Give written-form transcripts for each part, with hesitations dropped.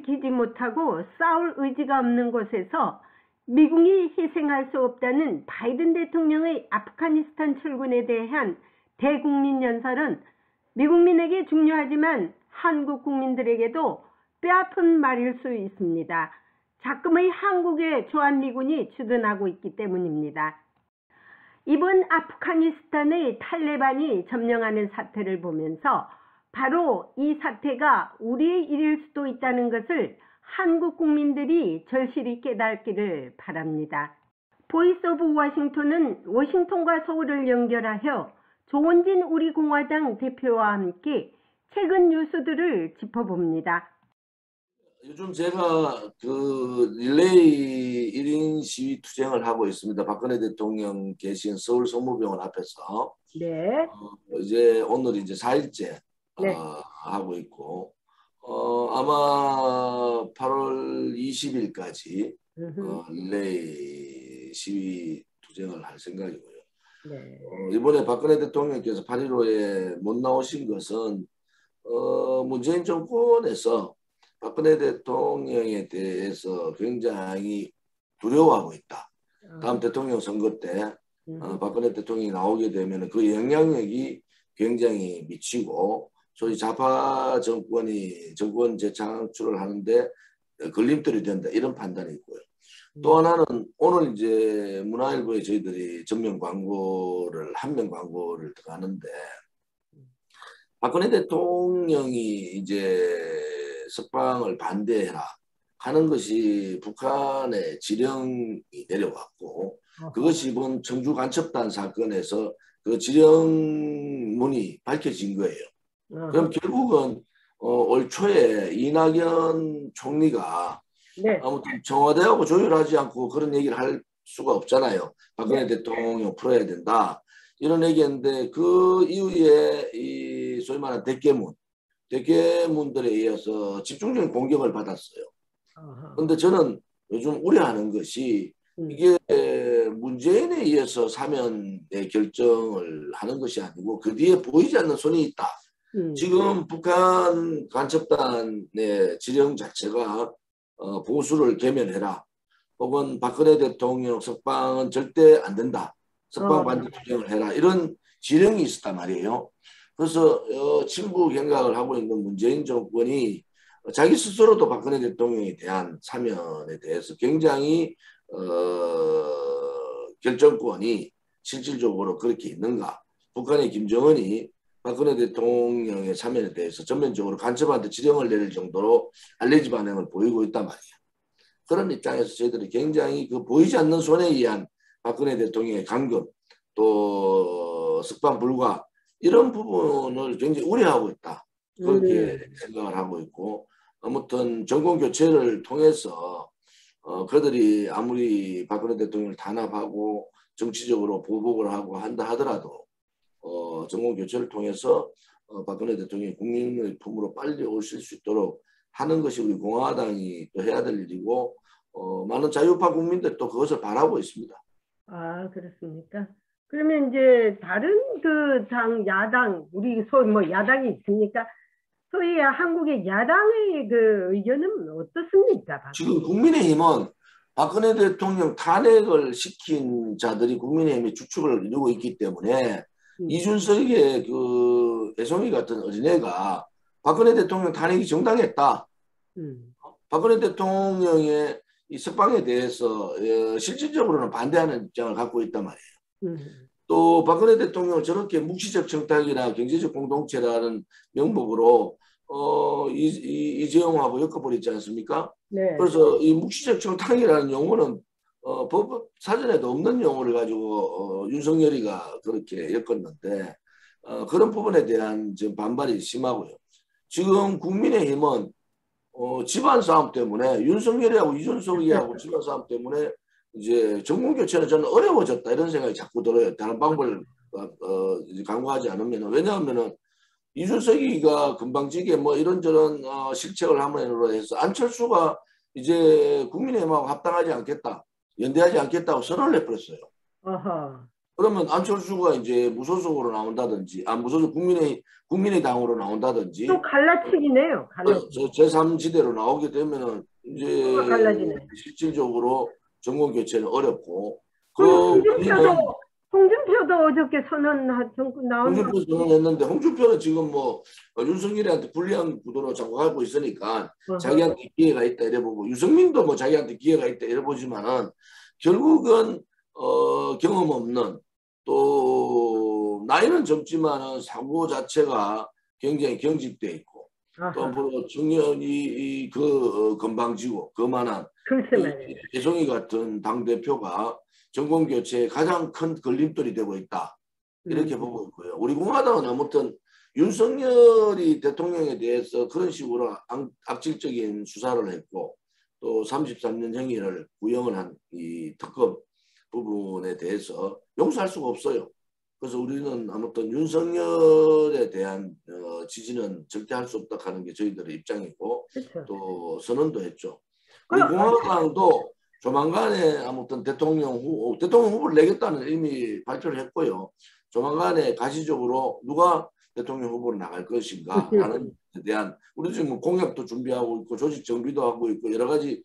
지키지 못하고 싸울 의지가 없는 곳에서 미국이 희생할 수 없다는 바이든 대통령의 아프가니스탄 출군에 대한 대국민 연설은 미국민에게 중요하지만 한국 국민들에게도 뼈아픈 말일 수 있습니다. 작금의 한국에 주한미군이 주둔하고 있기 때문입니다. 이번 아프가니스탄의 탈레반이 점령하는 사태를 보면서 바로 이 사태가 우리의 일일 수도 있다는 것을 한국 국민들이 절실히 깨닫기를 바랍니다. 보이스 오브 워싱턴은 워싱턴과 서울을 연결하여 조원진 우리공화당 대표와 함께 최근 뉴스들을 짚어봅니다. 요즘 제가 그 릴레이 1인 시위 투쟁을 하고 있습니다. 박근혜 대통령 계신 서울 성모병원 앞에서. 네. 이제 오늘 이제 4일째 네. 하고 있고, 아마 8월 20일까지 릴레이 시위 투쟁을 할 생각이고요. 네. 이번에 박근혜 대통령께서 8.15에 못 나오신 것은 문재인 정권에서 박근혜 대통령에 대해서 굉장히 두려워하고 있다. 다음 대통령 선거 때 박근혜 대통령이 나오게 되면 그 영향력이 굉장히 미치고 소위 좌파 정권이 정권 재창출을 하는데 걸림돌이 된다, 이런 판단이 있고요. 또 하나는 오늘 이제 문화일보에 저희들이 전면 광고를 한면 광고를 들어가는데 박근혜 대통령이 이제 석방을 반대해라 하는 것이 북한의 지령이 내려왔고, 그것이 이번 청주 간첩단 사건에서 그 지령문이 밝혀진 거예요. 그럼 결국은 올 초에 이낙연 총리가 네. 아무튼 청와대하고 조율하지 않고 그런 얘기를 할 수가 없잖아요. 박근혜 대통령 풀어야 된다, 이런 얘기했는데 그 이후에 이 소위 말하는 대깨문들에 의해서 집중적인 공격을 받았어요. 그런데 저는 요즘 우려하는 것이 이게 문재인에 의해서 사면의 결정을 하는 것이 아니고 그 뒤에 보이지 않는 손이 있다. 지금 북한 간첩단의 지령 자체가 보수를 개면해라, 혹은 박근혜 대통령 석방은 절대 안 된다, 석방 반대 투쟁을 해라, 이런 지령이 있었단 말이에요. 그래서 친부 경각을 하고 있는 문재인 정권이 자기 스스로도 박근혜 대통령에 대한 사면에 대해서 굉장히 결정권이 실질적으로 그렇게 있는가. 북한의 김정은이 박근혜 대통령의 사면에 대해서 전면적으로 간첩한테 지령을 내릴 정도로 알레지 반응을 보이고 있단 말이에요. 그런 입장에서 저희들이 굉장히 그 보이지 않는 손에 의한 박근혜 대통령의 감금, 또 석방 불가, 이런 부분을 굉장히 우려하고 있다, 그렇게 생각을 하고 있고, 아무튼 정권 교체를 통해서 그들이 아무리 박근혜 대통령을 탄압하고 정치적으로 보복을 하고 한다 하더라도 정권 교체를 통해서 박근혜 대통령이 국민의 품으로 빨리 오실 수 있도록 하는 것이 우리 공화당이 또 해야 될 일이고, 많은 자유파 국민들도 그것을 바라고 있습니다. 아, 그렇습니까? 그러면 이제 다른 그 당, 야당, 우리 소위 뭐 야당이 있습니까? 소위 한국의 야당의 그 의견은 어떻습니까? 지금 국민의힘은 박근혜 대통령 탄핵을 시킨 자들이 국민의힘의 주축을 이루고 있기 때문에 이준석의 그 애송이 같은 어린애가 박근혜 대통령 탄핵이 정당했다, 박근혜 대통령의 이 석방에 대해서 실질적으로는 반대하는 입장을 갖고 있단 말이에요. 또 박근혜 대통령을 저렇게 묵시적 청탁이나 경제적 공동체라는 명목으로 이재용하고 엮어버렸지 않습니까? 네. 그래서 이 묵시적 청탁이라는 용어는 법 사전에도 없는 용어를 가지고 윤석열이가 그렇게 엮었는데 그런 부분에 대한 지금 반발이 심하고요. 지금 국민의힘은 집안 싸움 때문에 윤석열이하고 이준석이하고 집안 싸움 때문에 이제 정권 교체는 저는 어려워졌다, 이런 생각이 자꾸 들어요. 다른 방법을 강구하지 않으면. 왜냐하면은 이준석이가 금방지게 뭐 이런저런 실책을 함으로 해서 안철수가 이제 국민의힘하고 합당하지 않겠다, 연대하지 않겠다고 선언을 해버렸어요. 그러면 안철수가 이제 무소속으로 나온다든지, 무소속 국민의당으로 나온다든지, 또 갈라치기네요. 갈라치기. 제3지대로 나오게 되면은 이제 갈라지네. 실질적으로 정권 교체는 어렵고, 그럼 우리는 홍준표도 어저께 나온 거. 홍준표 선언했는데, 홍준표는 지금 뭐 윤석열한테 불리한 구도로 자꾸 가고 있으니까 자기한테 기회가 있다 이래 보고, 유승민도 뭐 자기한테 기회가 있다 이래 보지만은 결국은 경험 없는, 또 나이는 젊지만은 사고 자체가 굉장히 경직돼 있고, 또 뭐 정년이 건방지고 거만한 대송이 같은 당 대표가 정권 교체에 가장 큰 걸림돌이 되고 있다, 이렇게 보고 있고요. 우리 공화당은 아무튼 윤석열이 대통령에 대해서 그런 식으로 악질적인 수사를 했고, 또 33년 형의를 구형을 한 이 특검 부분에 대해서 용서할 수가 없어요. 그래서 우리는 아무튼 윤석열에 대한 지지는 절대 할 수 없다 하는 게 저희들의 입장이고, 그쵸. 또 선언도 했죠. 우리 공화당도 조만간에 아무튼 대통령 후보를 내겠다는 이미 발표를 했고요. 조만간에 가시적으로 누가 대통령 후보로 나갈 것인가 라는 데 대한, 우리 지금 공약도 준비하고 있고 조직 정비도 하고 있고 여러 가지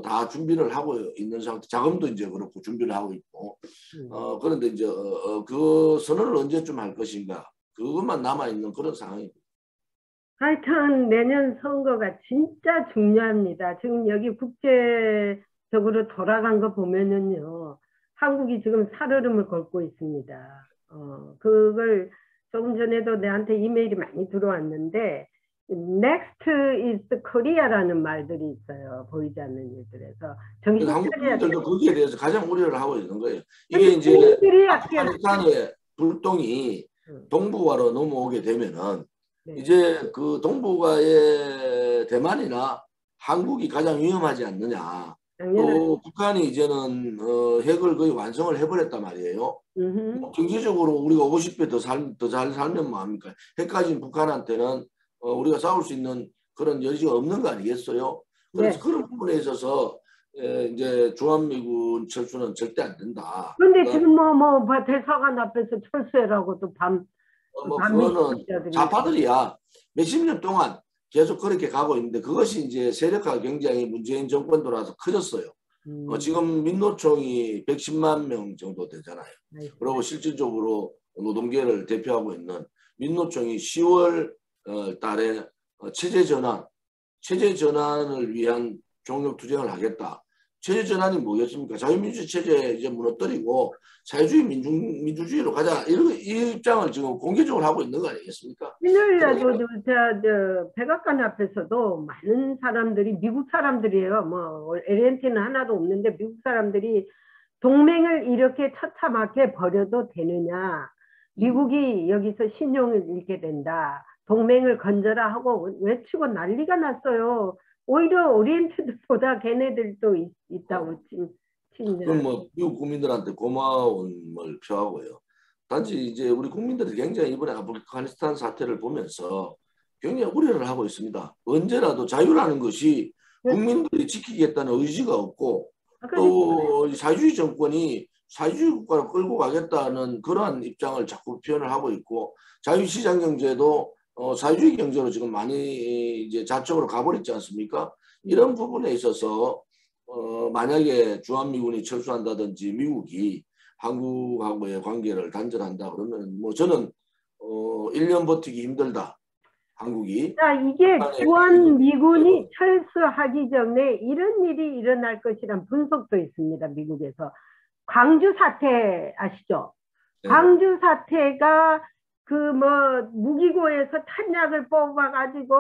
다 준비를 하고 있는 상태, 자금도 이제 그렇고 준비를 하고 있고, 그런데 이제 그 선언을 언제쯤 할 것인가, 그것만 남아있는 그런 상황입니다. 하여튼 내년 선거가 진짜 중요합니다. 지금 여기 국제적으로 돌아간 거 보면은요, 한국이 지금 살얼음을 걷고 있습니다. 그걸 조금 전에도 내한테 이메일이 많이 들어왔는데, Next is Korea라는 말들이 있어요. 보이지 않는 일들에서 정신 한국 차려야 돼요. 분들도 거기에 대해서 가장 우려를 하고 있는 거예요. 이게 이제 아프가니스탄의 불똥이 동북아로 넘어오게 되면은 이제 그 동북아의 대만이나 한국이 가장 위험하지 않느냐. 또 북한이 이제는 핵을 거의 완성을 해버렸단 말이에요. 경제적으로 우리가 50배 더 잘 살면 뭐합니까? 핵까지는 북한한테는 우리가 싸울 수 있는 그런 여지가 없는 거 아니겠어요? 그래서 그런 부분에 있어서 이제 주한미군 철수는 절대 안 된다. 그런데 지금 뭐 대사관 앞에서 철수해라고 또 그거는 좌파들이야 몇십 년 동안 계속 그렇게 가고 있는데, 그것이 이제 세력화가 굉장히 문재인 정권 들어와서 커졌어요. 지금 민노총이 110만 명 정도 되잖아요. 그리고 실질적으로 노동계를 대표하고 있는 민노총이 10월 달에 체제 전환을 위한 종력 투쟁을 하겠다. 체제 전환이 뭐겠습니까? 자유민주 체제 이제 무너뜨리고 사회주의 민주주의로 가자, 이 입장을 지금 공개적으로 하고 있는 거 아니겠습니까? 일요일에도 백악관 앞에서도 많은 사람들이, 미국 사람들이에요. 뭐 LNT는 하나도 없는데 미국 사람들이 동맹을 이렇게 처참하게 버려도 되느냐, 미국이 여기서 신용을 잃게 된다, 동맹을 건져라 하고 외치고 난리가 났어요. 오히려 오리엔트보다 걔네들도 있다고 그럼 뭐 미국 국민들한테 고마움을 표하고요. 단지 이제 우리 국민들이 굉장히 이번에 아프가니스탄 사태를 보면서 굉장히 우려를 하고 있습니다. 언제라도 자유라는 것이 국민들이 지키겠다는 의지가 없고, 또 사회주의 정권이 사회주의 국가를 끌고 가겠다는 그러한 입장을 자꾸 표현을 하고 있고, 자유시장 경제도 사회주의 경제로 지금 많이 이제 좌측으로 가버렸지 않습니까? 이런 부분에 있어서 만약에 주한미군이 철수한다든지 미국이 한국하고의 관계를 단절한다 그러면 뭐 저는 1년 버티기 힘들다, 한국이. 자, 이게 주한미군이 철수하기 전에 이런 일이 일어날 것이란 분석도 있습니다. 미국에서. 광주 사태 아시죠? 광주 사태가 무기고에서 탄약을 뽑아가지고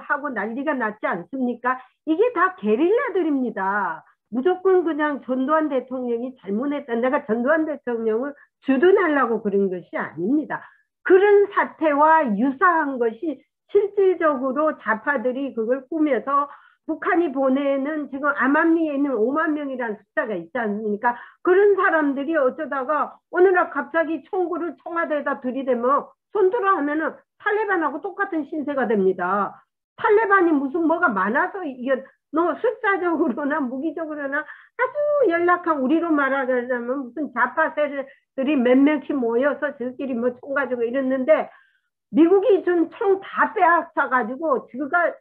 하고 난리가 났지 않습니까? 이게 다 게릴라들입니다. 무조건 그냥 전두환 대통령이 잘못했다, 내가 전두환 대통령을 주둔하려고 그런 것이 아닙니다. 그런 사태와 유사한 것이 실질적으로 좌파들이 그걸 꾸며서 북한이 보내는, 지금 암암리에 있는 5만 명이라는 숫자가 있지 않습니까? 그런 사람들이 어쩌다가 어느 날 갑자기 총구를 청와대에다 들이대면 손들어 하면은 탈레반하고 똑같은 신세가 됩니다. 탈레반이 무슨 뭐가 많아서 이게 숫자적으로나 무기적으로나 아주 연락한 우리로 말하자면 무슨 좌파 세력들이 몇 명씩 모여서 저끼리 뭐 총 가지고 이랬는데 미국이 좀 총 다 빼앗아가지고 지가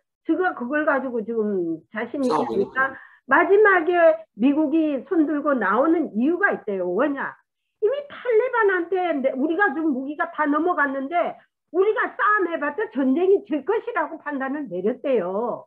그걸 가지고 지금 자신 있게 싸우고 있는 하니까 거죠. 마지막에 미국이 손들고 나오는 이유가 있대요. 뭐냐? 이미 탈레반한테 우리가 좀 무기가 다 넘어갔는데 우리가 싸움해봤자 전쟁이 질 것이라고 판단을 내렸대요.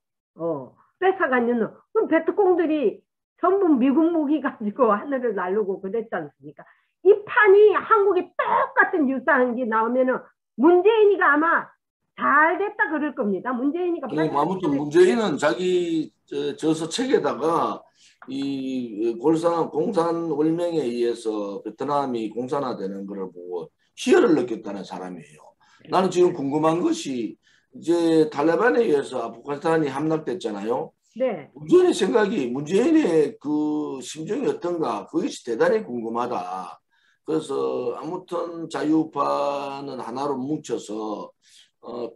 뺏어가는 그럼 베트콩들이 전부 미국 무기 가지고 하늘을 날르고 그랬지 않습니까? 이 판이 한국에 똑같은 유사한 게 나오면은 문재인이가 아마 잘 됐다 그럴 겁니다. 문재인이가 아무튼 문재인은 자기 저서 책에다가 이 공산 월명에 의해서 베트남이 공산화되는 것을 보고 희열을 느꼈다는 사람이에요. 나는 지금 궁금한 것이 이제 탈레반에 의해서 아프가니스탄이 함락됐잖아요. 네. 문재인의 그 심정이 어떤가 그것이 대단히 궁금하다. 그래서 아무튼 자유파는 하나로 뭉쳐서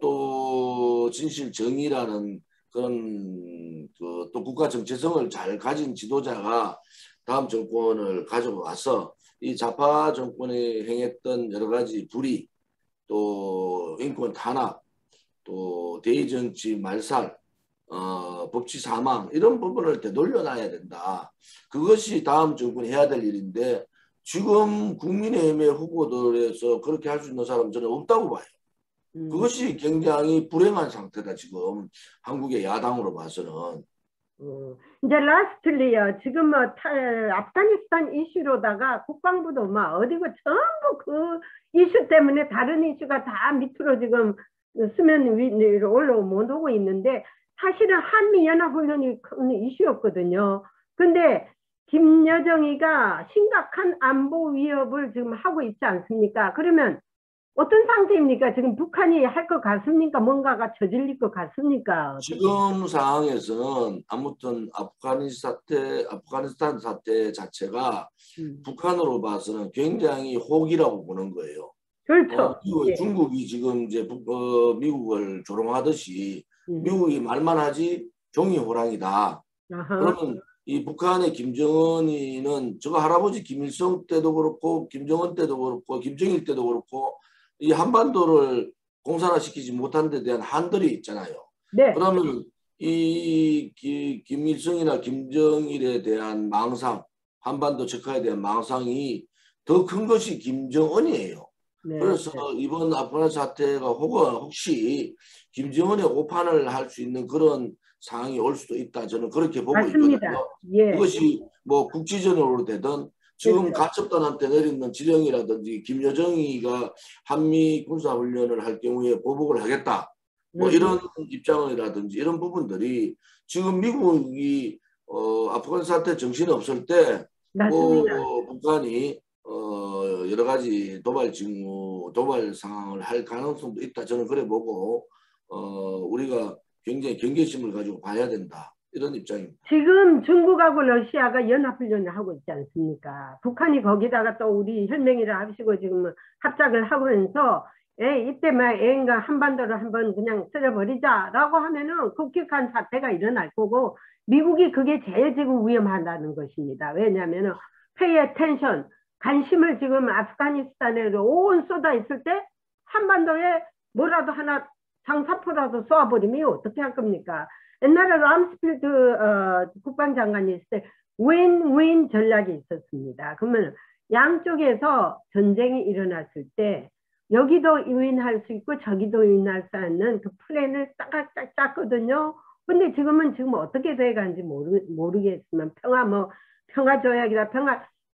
또 진실 정의라는 그런 또 국가 정체성을 잘 가진 지도자가 다음 정권을 가지고 와서 이 좌파 정권이 행했던 여러 가지 불의, 또 인권 탄압, 또 대의정치 말살, 법치 사망 이런 부분을 되돌려놔야 된다. 그것이 다음 정권이 해야 될 일인데 지금 국민의힘의 후보들에서 그렇게 할 수 있는 사람은 저는 없다고 봐요. 그것이 굉장히 불행한 상태다 지금 한국의 야당으로 봐서는. 이제 라스트리요. 지금 뭐 아프가니스탄 이슈로다가 국방부도 막 어디고 전부 그 이슈 때문에 다른 이슈가 다 밑으로 지금 수면 위로 못 오고 있는데 사실은 한미연합훈련이 큰 이슈였거든요. 근데 김여정이가 심각한 안보 위협을 지금 하고 있지 않습니까? 그러면 어떤 상태입니까? 지금 북한이 할 것 같습니까? 뭔가가 저질릴 것 같습니까? 지금 상황에서는 아무튼 아프가니스탄 사태 자체가 북한으로 봐서는 굉장히 혹이라고 보는 거예요. 그렇죠. 예. 중국이 지금 이제 미국을 조롱하듯이 미국이 말만 하지 종이 호랑이다. 그러면 이 북한의 김정은이는 저거 할아버지 김일성 때도 그렇고 김정은 때도 그렇고 김정일 때도 그렇고 이 한반도를 공산화시키지 못한 데 대한 한들이 있잖아요. 네. 그러면 이 김일성이나 김정일에 대한 망상, 한반도 적화에 대한 망상이 더 큰 것이 김정은이에요. 네. 그래서 이번 아프가니스탄 사태가 혹시 김정은의 오판을 할 수 있는 그런 상황이 올 수도 있다. 저는 그렇게 보고 맞습니다. 있거든요. 예. 그것이 뭐 국지전으로 되든 지금 가첩단한테 내리는 지령이라든지 김여정이가 한미 군사훈련을 할 경우에 보복을 하겠다. 뭐 이런 입장이라든지 이런 부분들이 지금 미국이 아프가니스탄 사태 정신이 없을 때 북한이 여러 가지 도발 상황을 할 가능성도 있다. 저는 그래 보고 우리가 굉장히 경계심을 가지고 봐야 된다. 이런 입장입니다. 지금 중국하고 러시아가 연합훈련을 하고 있지 않습니까? 북한이 거기다가 또 우리 혈맹이를 합치고 지금 합작을 하면서 이때만 애인가 한반도를 한번 그냥 쓸어버리자라고 하면은 급격한 사태가 일어날 거고 미국이 그게 제일 지금 위험하다는 것입니다. 왜냐하면 pay attention, 관심을 지금 아프가니스탄으로 온 쏟아 있을 때 한반도에 뭐라도 하나 장사포라도 쏘아버리면 어떻게 할 겁니까? 옛날에 람스필드 국방장관이 있을 때 윈윈 전략이 있었습니다. 그러면 양쪽에서 전쟁이 일어났을 때 여기도 윈할 수 있고 저기도 윈할 수 있는 그 플랜을 딱 짰거든요. 근데 지금 어떻게 돼가는지 모르겠지만 평화조약이다.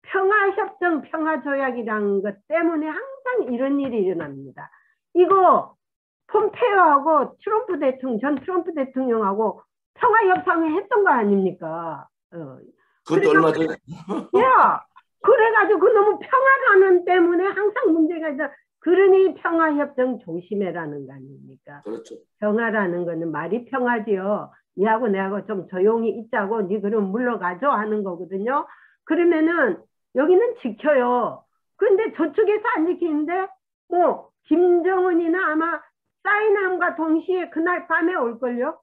평화협정, 평화조약이라는 것 때문에 항상 이런 일이 일어납니다. 이거 폼페이오하고 전 트럼프 대통령하고 평화협상을 했던 거 아닙니까? 그것도 얼마 전에. 그래가지고 너무 평화라는 때문에 항상 문제가 있어. 그러니 평화협정 조심해라는 거 아닙니까? 그렇죠. 평화라는 거는 말이 평화지요. 니하고 내하고 좀 조용히 있자고 니 그럼 물러가죠 하는 거거든요. 그러면은 여기는 지켜요. 근데 저쪽에서 안 지키는데 김정은이나 아마 사인함과 동시에 그날 밤에 올걸요?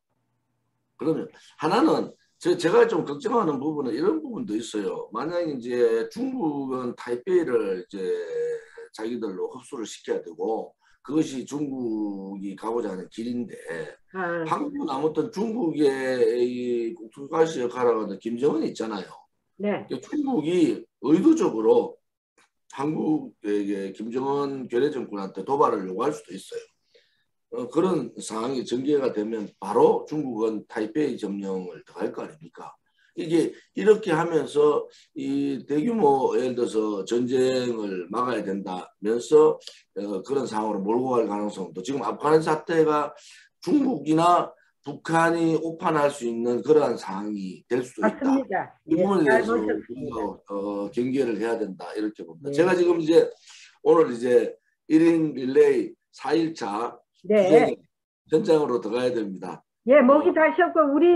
그러면 하나는 제가 좀 걱정하는 부분은 이런 부분도 있어요. 만약 이제 중국은 타이베이를 이제 자기들로 흡수를 시켜야 되고 그것이 중국이 가고자 하는 길인데 아, 한국은 아무튼 중국의 이 국가시 역할을 하는 김정은이 있잖아요. 네. 중국이 의도적으로 한국에게 김정은 괴뢰 정권한테 도발을 요구할 수도 있어요. 그런 상황이 전개가 되면 바로 중국은 타이베이 점령을 들어갈 거 아닙니까? 이게 이렇게 하면서 이 대규모 예를 들어서 전쟁을 막아야 된다면서 그런 상황으로 몰고 갈 가능성도 지금 아프간 사태가 중국이나 북한이 오판할 수 있는 그러한 상황이 될 수도 있다. 맞습니다. 이 예, 부분에 잘 대해서 보셨습니다. 우리가 경계를 해야 된다 이렇게 봅니다. 네. 제가 지금 이제 오늘 이제 1인 릴레이 4일차 네. 투쟁 현장으로 들어가야 됩니다. 예, 목이 다셨고, 우리